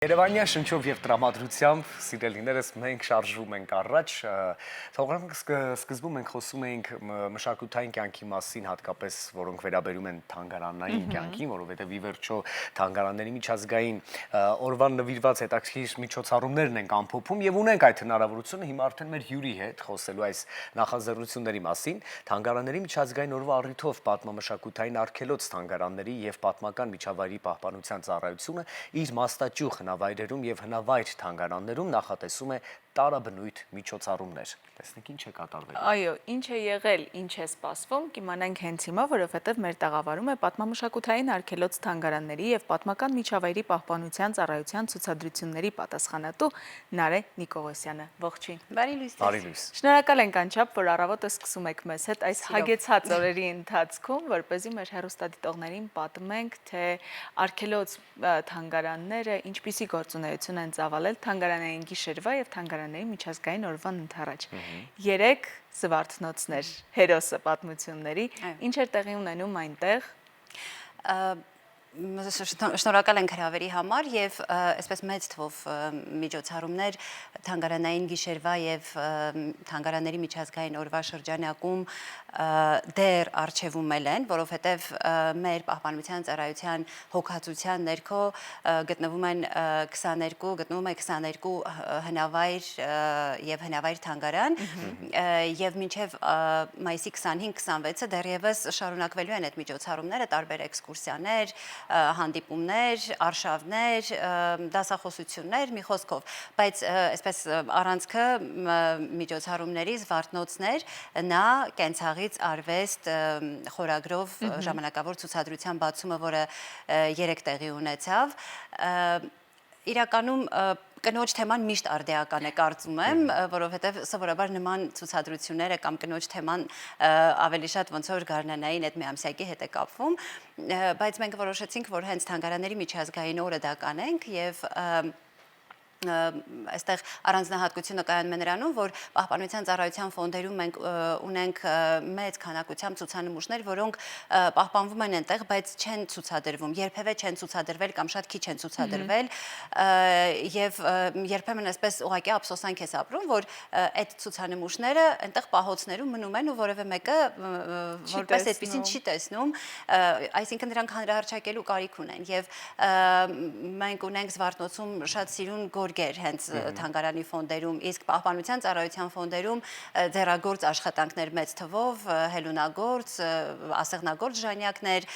Երևանյան շնչով և տրամադրությամբ, սիրելիներս, մենք շարժվում ենք առաջ, թողնանք սկզբում մենք խոսում էինք մշակութային կյանքի մասին, հատկապես որոնք վերաբերում են թանգարանային կյանքին, որովհետև ի վերջո թանգարանների միջազգային օրվան նվիրված հետաքրքիր միջոցառումներն ենք ամփոփում և ունենք այդ հնարավորությունը հիմա արդեն մեր հյուրի հետ խոսելու այս նախաձեռնությունների մասին, թանգարանների միջազգային օրվա առիթով պատմամշակութային արգելոց թանգարանների և պատմական միջավայրի պահպանության ծառայությունը իր մասնաճյուղ հնավայրերում և հնավայր թանգարաններում նախատեսում է տարաբնույթ միջոցառումներ։ Տեսնենք ինչ է կատարվել։ Այո, ինչ է եղել, ինչ է սպասվում, կիմանանք հենց հիմա, որովհետև մեր տաղավարում է պատմամշակութային արգելոց թանգարանների և պատմական միջավայրի պահպանության ծառայության ցուցադրությունների պատասխանատու Նարէ Նիկողոսյանը։ Ողջույն։ Բարի լույս։ Բարի լույս։ Շնորհակալ ենք անչափ, որ առավոտը սկսում եք մեզ հետ այս հագեցած օրերի ընթացքում, որպեսզի մեր հեռուստադիտողներին պատմենք, թե արգելոց թանգարանները ինչպիսի գործունեություն են ծավալել թանգարանային գիշերվա և թանգարանների միջազգային օրվան ընդառաջ։ Երեք զվարթնոցներ, հերոսը պատմությունների, ինչ էր տեղի ունենում այնտեղ։ Շնորհակալ ենք հրավերի համար և այսպես մեծ թվով միջոցառումներ թանգարանային գիշերվա և թանգարանների միջազգային օրվա շրջանակում դեռ առջևում են, որովհետև մեր պահպանության ծառայության հոգացության ներքո գտնվում է 22 հնավայր և հնավայր թանգարան և մինչև մայիսի 25-26-ը դեռևս շարունակվելու են այդ միջոցառումները, տարբեր էքսկուրսիաներ, հանդիպումներ, արշավներ, դասախոսություններ, մի խոսքով, բայց այսպես առանցքը միջոցառումների զվարթնոցներ նա կենցաղից արվեստ խորագրով ժամանակավոր ցուցադրության բացումը, որը երեք տեղի ունեցավ, իրականում կնոջ թեման միշտ արդիական է, կարծում եմ, որովհետև սովորաբար նման ցուցադրությունները կամ կնոջ թեման ավելի շատ ոնց որ գարնանային այդ միամսյակի հետ է կապվում, բայց մենք որոշեցինք, որ հենց թանգարանների միջազգային օրը դա կանենք և այստեղ առանձնահատկությունը կայանում է նրանում, որ պահպանության ծառայության ֆոնդերում մենք ունենք մեծ քանակությամբ ցուցանմուշներ, որոնք պահպանվում են այնտեղ, բայց չեն ցուցադրվում, երբևէ չեն ցուցադրվել կամ շատ քիչ են ցուցադրվել եւ երբեմն այսպես ուղղակի ափսոսանք է ապրում, որ այդ ցուցանմուշները այնտեղ պահոցներում մնում են ու որևէ մեկը որպես այդպեսին չի տեսնում, այսինքն դրանք հանրահռչակելու կարիք ունեն եւ մենք ունենք Զվարթնոցում շատ սիրուն հենց թանգարանի ֆոնդերում, իսկ պահպանության ծառայության ֆոնդերում ձեռագործ աշխատանքներ մեծ թվով, հելունագործ, ասեղնագործ ժանյակներ,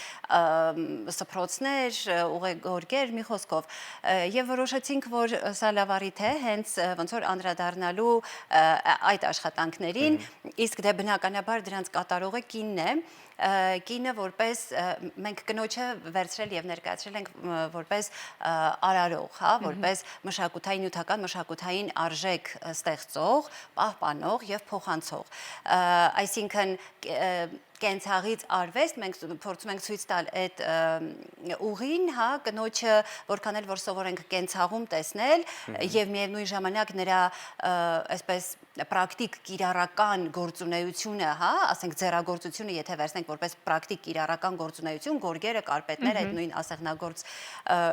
սփռոցներ, ուղեգորգեր, մի խոսքով, եւ որոշեցինք, որ սա լավ առիթ է հենց ոնց որ անդրադառնալու այդ աշխատանքներին, իսկ դե բնականաբար դրանց կատարողը կինն է, կինը որպես մենք կնոջը վերցրել եւ ներկայացրել ենք որպես արարող, հա, որպես մշակութային նյութական մշակութային արժեք ստեղծող, պահպանող եւ փոխանցող, այսինքն կենցաղից արվեստ մենք փորձում ենք ցույց տալ այդ ուղին, հա, կնոջը որքան էլ որ սովոր ենք կենցաղում տեսնել եւ միևնույն ժամանակ նրա այսպես պրակտիկ կիրառական գործունեությունը, հա, ասենք ձեռագործությունը, եթե վերցնենք որպես պրակտիկ կիրառական գործունեություն, գորգերը, կարպետները, այդ նույն ասեղնագործ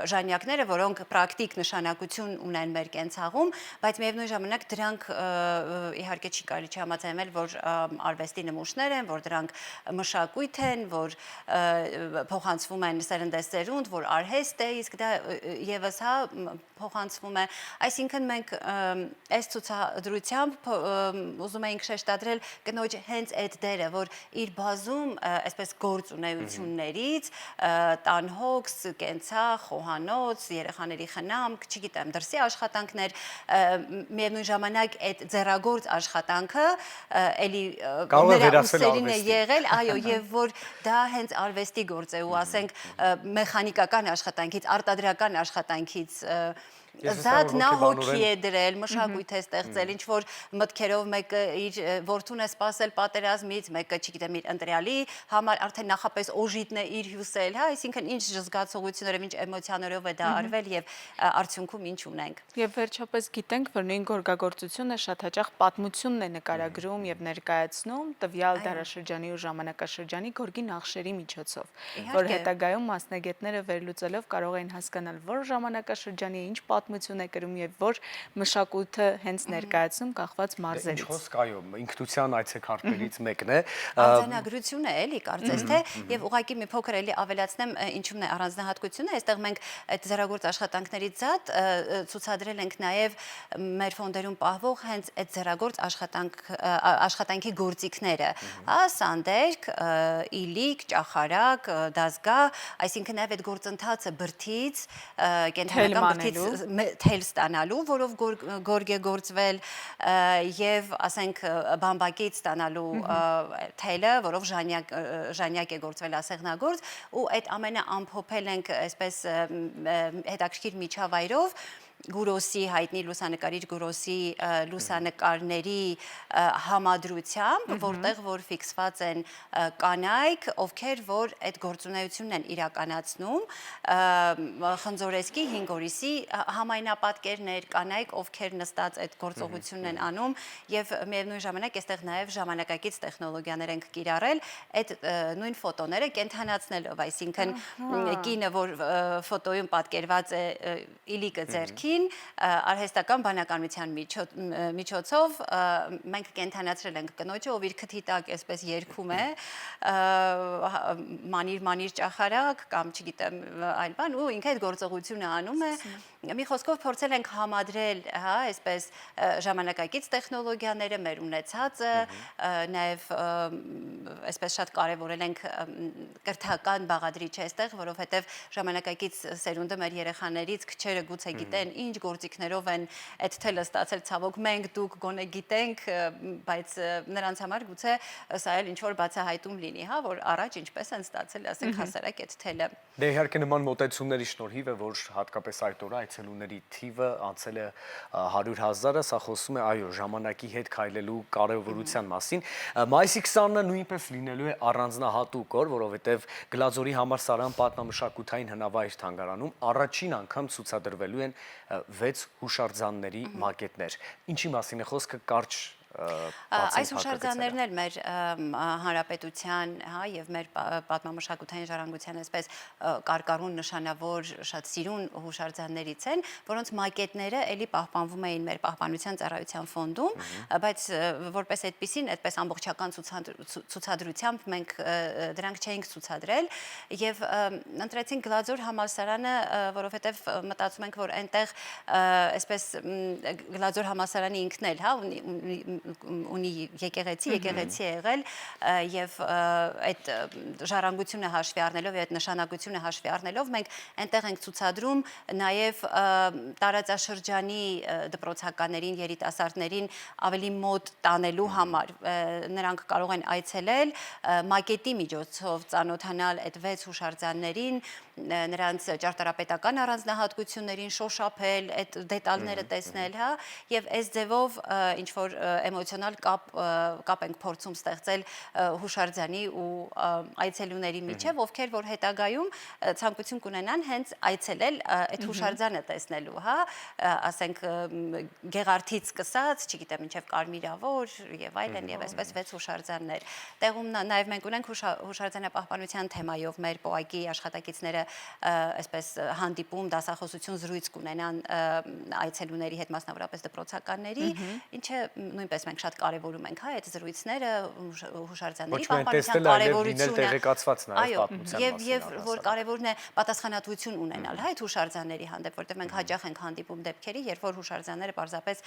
ժանյակները, որոնք պրակտիկ նշանակություն ունեն մեր կենցաղում, բայց միևնույն ժամանակ դրանք իհարկե չի կարելի չհամաձայնել, որ արվեստի նմուշներ են, որ դրանք մշակույթ են, որ փոխանցվում են սերնդեսերունդ, որ արհեստ է, իսկ դա եւս հա փոխանցվում է, այսինքն մենք այս ցուցադրությամբ ուզում էինք շեշտադրել կնոջ հենց այդ դերը, որ իր բազում այսպես գործունեություններից տանհոգս, կենցաղ, խոհանոց, երեխաների խնամք, չգիտեմ, դրսի աշխատանքներ, միևնույն ժամանակ այդ ձեռագործ աշխատանքը էլի նրա ուսերին է եղել, այո, եւ որ դա հենց արվեստի գործ է ու ասենք մեխանիկական աշխատանքից, արտադրական աշխատանքից Զատ նա հոգի է դրել, մշակույթ է ստեղծել, ինչ որ մտքերով մեկը իր որդուն է սպասել պատերազմից, մեկը, չգիտեմ, իր ընտրյալի համար արդեն նախապես օժիտն է իր հյուսել, հա, այսինքն ինչ զգացողություններով, ինչ էմոցիաներով է դա արվել եւ արդյունքում ինչ ունենք։ Եվ վերջապես գիտենք, որ նույն գորգագործությունը շատ հաճախ պատմությունն է նկարագրում եւ ներկայացնում տվյալ դարաշրջանի ու ժամանակաշրջանի գորգի նախշերի միջոցով, որ հետագայում մասնագետները վերլուծելով կարող են հասկանալ, որ ժամանակաշրջանի ինչ պատմություն է կրում եւ որ մշակույթը հենց ներկայացնում կախված մարզերից։ Ինչ խոսք, այո, ինքնության այցեքարտերից մեկն է։ Արձանագրություն է, էլի, կարծես թե, եւ ուղղակի մի փոքր էլի ավելացնեմ, ինչումն է առանձնահատկությունը, այստեղ մենք այդ ձեռագործ աշխատանքներից զատ ցուցադրել ենք նաեւ մեր ֆոնդերում պահվող հենց այդ ձեռագործ աշխատանքի գործիքները, հա, սանդերք, իլիկ, ճախարակ, դազգա, այսինքն նաեւ այդ գործընթացը բրդից, կենտրոնական բրդից թել ստանալու, որով գորգ է գործվել եւ ասենք բամբակից ստանալու թելը, որով ժանյակ է գործվել ասեղնագործ ու այդ ամենը ամփոփել ենք այսպես հետաքրքիր միջավայրով Գուրոսի հայտնի լուսանկարիչ Գուրոսի լուսանկարների համադրությամբ, որտեղ որ ֆիքսված են կանայք, ովքեր որ այդ գործունեությունն են իրականացնում, Խնձորեսկի 5 օրիսի համայնապատկերներ, կանայք, ովքեր նստած այդ գործողությունն են անում եւ միևնույն ժամանակ այստեղ նաեւ ժամանակակից տեխնոլոգիաներ ենք կիրառել այդ նույն ֆոտոները կենթանացնելով, այսինքն կինը, որ ֆոտոյում պատկերված է իլիկը ձեռքի արհեստական բանականության միջոցով մենք կենթանացրել ենք կնոջը, ով իր քթի տակ այսպես երգում է մանիր ճախարակ կամ չգիտեմ այլ բան ու ինքը այդ գործողությունը անում է մի խոսքով փորձել ենք համադրել, հա, այսպես ժամանակակից տեխնոլոգիաները մեր ունեցածը, նաև այսպես շատ կարևորել ենք կրթական բաղադրիչ է այստեղ, որովհետև ժամանակակից սերունդը մեր երեխաներից քչերը գուցե գիտեն ինչ գործիքներով են այդ թելը ստացել, ցավոք մենք դուք գոնե գիտենք, բայց նրանց համար գուցե սա էլ ինչ որ բացահայտում լինի, հա, որ առաջ ինչպես են ստացել, ասենք հասարակ այդ թելը։ Դե իհարկե նման մոտեցումների շնորհիվ է, որ հատկապես այդ օրը այցելուների թիվը անցել է 100,000-ը, սա խոսում է, այո, ժամանակի հետ քայլելու կարևորության մասին։ Մայիսի 20-ը նույնպես լինելու է առանձնահատուկ օր, որովհետև Գլաձորի համալսարան պատմամշակութային հնավայր թանգարանում առաջին անգամ ցուցադրվելու են 6 հուշարձանների մակետներ։ Ինչի մասին է խոսքը, կարճ Այս հուշարձաններն էլ մեր հանրապետության, հա, եւ մեր պատմամշակութային ժառանգության այսպես կարկառուն նշանավոր շատ սիրուն հուշարձաններից են, որոնց մակետները էլի պահպանվում էին մեր պահպանության ծառայության ֆոնդում, բայց որպես այդպեսին, այդպես ամբողջական ցուցադրությամբ մենք դրանք չէինք ցուցադրել եւ ընտրեցինք Գլաձոր համալսարանը, որովհետեւ մտածում ենք, որ այնտեղ այսպես Գլաձոր համալսարանի ինքն էլ, հա, ունի եկեղեցի է եղել եւ այդ ժառանգությունը հաշվի առնելով եւ այդ նշանակությունը հաշվի առնելով մենք այնտեղ ենք ցուցադրում նաեւ տարածաշրջանի դպրոցականներին, երիտասարդներին ավելի մոտ տանելու համար նրանք կարող են այցելել մակետի միջոցով ծանոթանալ այդ 6 հուշարձաններին, նրանց ճարտարապետական առանձնահատկություններին շոշափել, այդ դետալները տեսնել, հա, եւ այս ձևով ինչ որ էմոցիոնալ կապ ենք փորձում ստեղծել հուշարձանի ու այցելուների միջև, ովքեր որ հետագայում ցանկություն կունենան հենց այցելել այդ հուշարձանը տեսնելու, հա, ասենք Գեղարդից սկսած, չգիտեմ, մինչև Կարմիրավոր եւ այլն եւ այսպես 6 հուշարձաններ։ Տեղում նաեւ մենք ունենք հուշարձանապահպանության թեմայով մեր ՊՕԱԿ-ի աշխատակիցները այսպես հանդիպում, դասախոսություն, զրույց կունենան այցելուների հետ, մասնավորապես դպրոցականների, ինչը նույնպես մենք շատ կարևորում ենք, հա, այդ զրույցները հուշարձանների պահպանության կարևորությունը, եւ որ կարևորն է պատասխանատվություն ունենալ, հա, այդ հուշարձանների հանդեպ, որտեղ մենք հաճախ ենք հանդիպում դեպքերի, երբ որ հուշարձանները պարզապես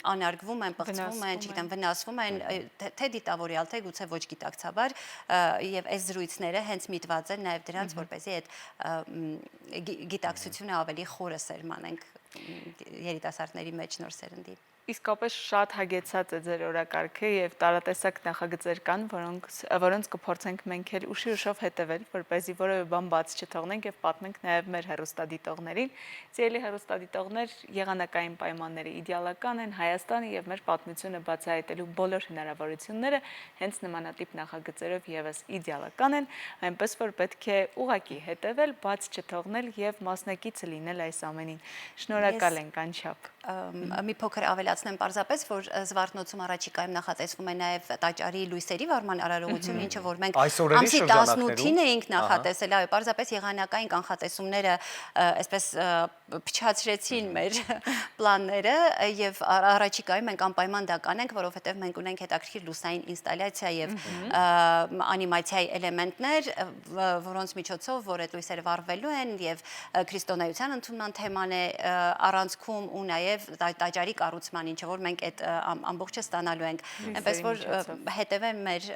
անարգվում են, պղծվում են, չգիտեմ, վնասվում են, թե դիտավորյալ, թե գուցե ոչ գիտակցաբար, եւ այս զրույցները հենց միտված են նաեւ դրանց, որպեսզի այդ գիտակցությունը ավելի խորը սերմանենք երիտասարդների մեջ նոր սերնդի։ իսկապես շատ հագեցած է ձեր օրակարգը եւ տարատեսակ նախագծեր կան, որոնց կփորձենք մենք էլ ուշով հետևել, որպեսզի որևէ բան բաց չթողնենք եւ պատմենք նաեւ մեր հեռուստադիտողներին։ Սիրելի հեռուստադիտողներ, եղանակային պայմանները իդեալական են, Հայաստանը եւ մեր պատմությունը բացահայտելու բոլոր հնարավորությունները հենց նմանատիպ նախագծերով եւս իդեալական են, այնպես որ պետք է ուղակի հետևել, բաց չթողնել եւ մասնակիցը լինել այս ամենին։ Շնորհակալ ենք անչափ։ Մի փոքր ավելացնեմ պարզապես, որ Զվարթնոցում առաջիկայում նախատեսվում է նաև տաճարի լույսերի վարման արարողություն, ինչը որ մենք ամսի 18-ին էինք նախատեսել, այո, պարզապես եղանակային կանխատեսումները այսպես փչացրեցին մեր պլանները եւ առաջիկայում մենք անպայման դա կանենք, որովհետեւ մենք ունենք հետաքրքիր լուսային ինստալյացիա եւ անիմացիայի էլեմենտներ, որոնց միջոցով որ այդ լույսերը վառվելու են եւ քրիստոնեության ընդունման թեման է առանցքում ու նաեւ տաճարի կառուցման, ինչը որ մենք այդ ամբողջը ստանալու ենք, այնպես որ հետևեն մեր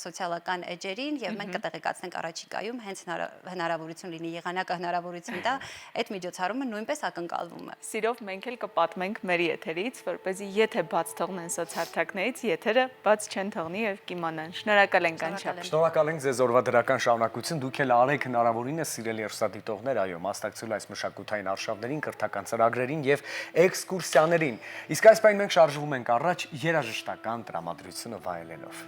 սոցիալական էջերին եւ մենք կտեղեկացնենք առաջիկայում հենց հնարավորություն լինի եղանակը հնարավորություն տա, այդ միջոցառումը նույնպես ակնկալվում է։ Սիրով մենք էլ կպատմենք մեր եթերից, որպեսզի եթե բաց թողնեն սոցհարթակներից, եթերը բաց չեն թողնի եւ կիմանան։ Շնորհակալ ենք անչափ։ Շնորհակալ ենք ձեզ օրվա դրական շարունակություն, դուք էլ արեք հնարավորինս սիրելի հեռուստադիտողներ, այո, մասնակցելու այս մշակութային արշավներին, կրթական ծրագրերին եւ էքսկուրսիաներին։ Իսկ այս պայն մենք շարժվում ենք առաջ երաժշտական տրամադրությունը վայելելով։